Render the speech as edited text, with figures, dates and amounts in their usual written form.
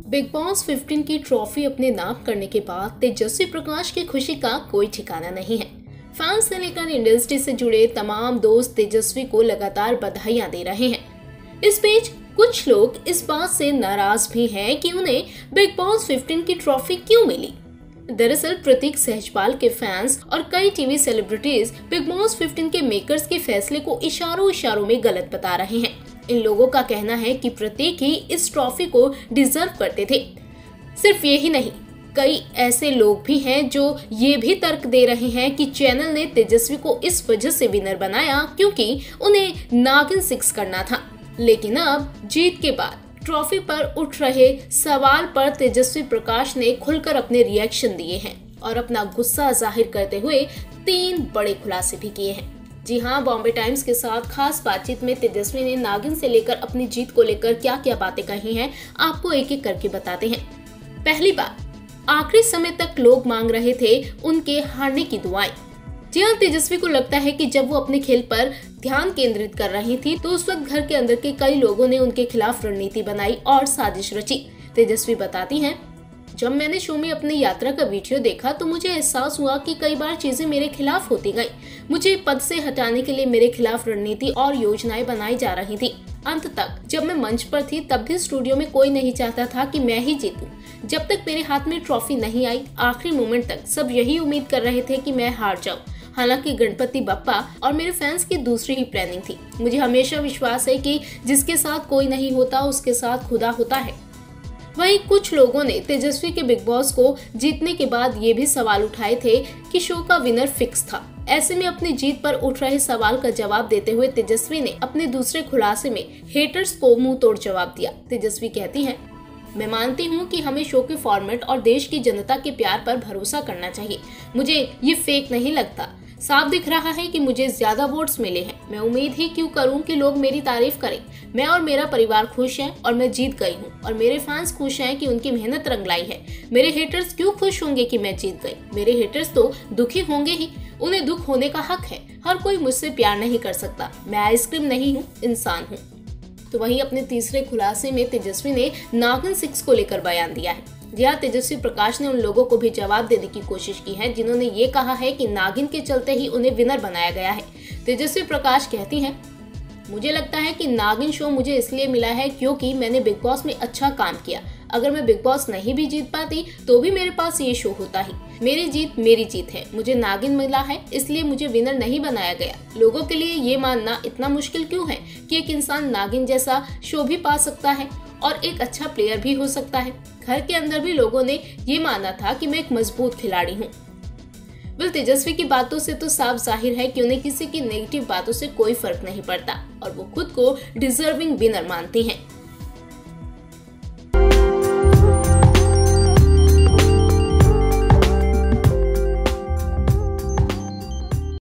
Big boss 15 की trophy अपने नाम करने के बाद तेजस्वी प्रकाश की खुशी का कोई ठिकाना नहीं है। फैंस से लेकर इंडस्ट्री से जुड़े तमाम दोस्त तेजस्वी को लगातार बधाइयां दे रहे हैं। इस बीच कुछ लोग इस बात से नाराज भी हैं कि उन्हें बिग बॉस 15 की ट्रॉफी क्यों मिली। दरअसल प्रतीक सहजपाल के फैंस और कई टीवी सेलिब्रिटीज बिग बॉस 15 के मेकर्स के फैसले को इशारों में गलत बता रहे हैं। इन लोगों का कहना है कि प्रतीक ही इस ट्रॉफी को डिजर्व करते थे। सिर्फ यही नहीं, कई ऐसे लोग भी हैं जो ये भी तर्क दे रहे हैं कि चैनल ने तेजस्वी को इस वजह से विनर बनाया क्योंकि उन्हें नागिन 6 करना था। लेकिन अब जीत के बाद ट्रॉफी पर उठ रहे सवाल पर तेजस्वी प्रकाश ने खुलकर अपने रिएक्शन दिए हैं और अपना गुस्सा जाहिर करते हुए 3 बड़े खुलासे भी किए हैं। जी हाँ, बॉम्बे टाइम्स के साथ खास बातचीत में तेजस्वी ने नागिन से लेकर अपनी जीत को लेकर क्या क्या बातें कही हैं, आपको एक एक करके बताते हैं। पहली बात, आखिरी समय तक लोग मांग रहे थे उनके हारने की दुआएं। जी हाँ, तेजस्वी को लगता है कि जब वो अपने खेल पर ध्यान केंद्रित कर रही थी तो उस वक्त घर के अंदर के कई लोगों ने उनके खिलाफ रणनीति बनाई और साजिश रची। तेजस्वी बताती हैं, जब मैंने शो में अपनी यात्रा का वीडियो देखा तो मुझे एहसास हुआ कि कई बार चीजें मेरे खिलाफ होती गईं। मुझे पद से हटाने के लिए मेरे खिलाफ रणनीति और योजनाएं बनाई जा रही थी। अंत तक जब मैं मंच पर थी तब भी स्टूडियो में कोई नहीं चाहता था कि मैं ही जीतूं। जब तक मेरे हाथ में ट्रॉफी नहीं आई, आखिरी मोमेंट तक सब यही उम्मीद कर रहे थे कि मैं हार जाऊं। हालांकि गणपति बप्पा और मेरे फैंस की दूसरी ही प्लानिंग थी। मुझे हमेशा विश्वास है कि जिसके साथ कोई नहीं होता उसके साथ खुदा होता है। वहीं कुछ लोगों ने तेजस्वी के बिग बॉस को जीतने के बाद ये भी सवाल उठाए थे कि शो का विनर फिक्स था। ऐसे में अपनी जीत पर उठ रहे सवाल का जवाब देते हुए तेजस्वी ने अपने दूसरे खुलासे में हेटर्स को मुंह तोड़ जवाब दिया। तेजस्वी कहती हैं, मैं मानती हूँ कि हमें शो के फॉर्मेट और देश की जनता के प्यार पर भरोसा करना चाहिए। मुझे ये फेक नहीं लगता। साफ दिख रहा है कि मुझे ज्यादा वोट्स मिले हैं। मैं उम्मीद ही क्यों करूं कि लोग मेरी तारीफ करें। मैं और मेरा परिवार खुश हैं और मैं जीत गई हूं और मेरे फैंस खुश हैं कि उनकी मेहनत रंग लाई है। मेरे हेटर्स क्यों खुश होंगे कि मैं जीत गई? मेरे हेटर्स तो दुखी होंगे ही। उन्हें दुख होने का हक है। हर कोई मुझसे प्यार नहीं कर सकता। मैं आइसक्रीम नहीं हूँ, इंसान हूँ। तो वहीं अपने तीसरे खुलासे में तेजस्वी ने नागिन 6 को लेकर बयान दिया है। जहाँ तेजस्वी प्रकाश ने उन लोगों को भी जवाब देने की कोशिश की है जिन्होंने ये कहा है कि नागिन के चलते ही उन्हें विनर बनाया गया है। तेजस्वी प्रकाश कहती हैं, मुझे लगता है कि नागिन शो मुझे इसलिए मिला है क्योंकि मैंने बिग बॉस में अच्छा काम किया। अगर मैं बिग बॉस नहीं भी जीत पाती तो भी मेरे पास ये शो होता ही। मेरी जीत है। मुझे नागिन मिला है इसलिए मुझे विनर नहीं बनाया गया। लोगों के लिए ये मानना इतना मुश्किल क्यों है कि एक इंसान नागिन जैसा शो भी पा सकता है और एक अच्छा प्लेयर भी हो सकता है। घर के अंदर भी लोगों ने ये माना था कि मैं एक मजबूत खिलाड़ी हूँ। तेजस्वी की बातों से तो साफ जाहिर है कि उन्हें किसी की नेगेटिव बातों से कोई फर्क नहीं पड़ता और वो खुद को डिजर्विंग विनर मानती हैं।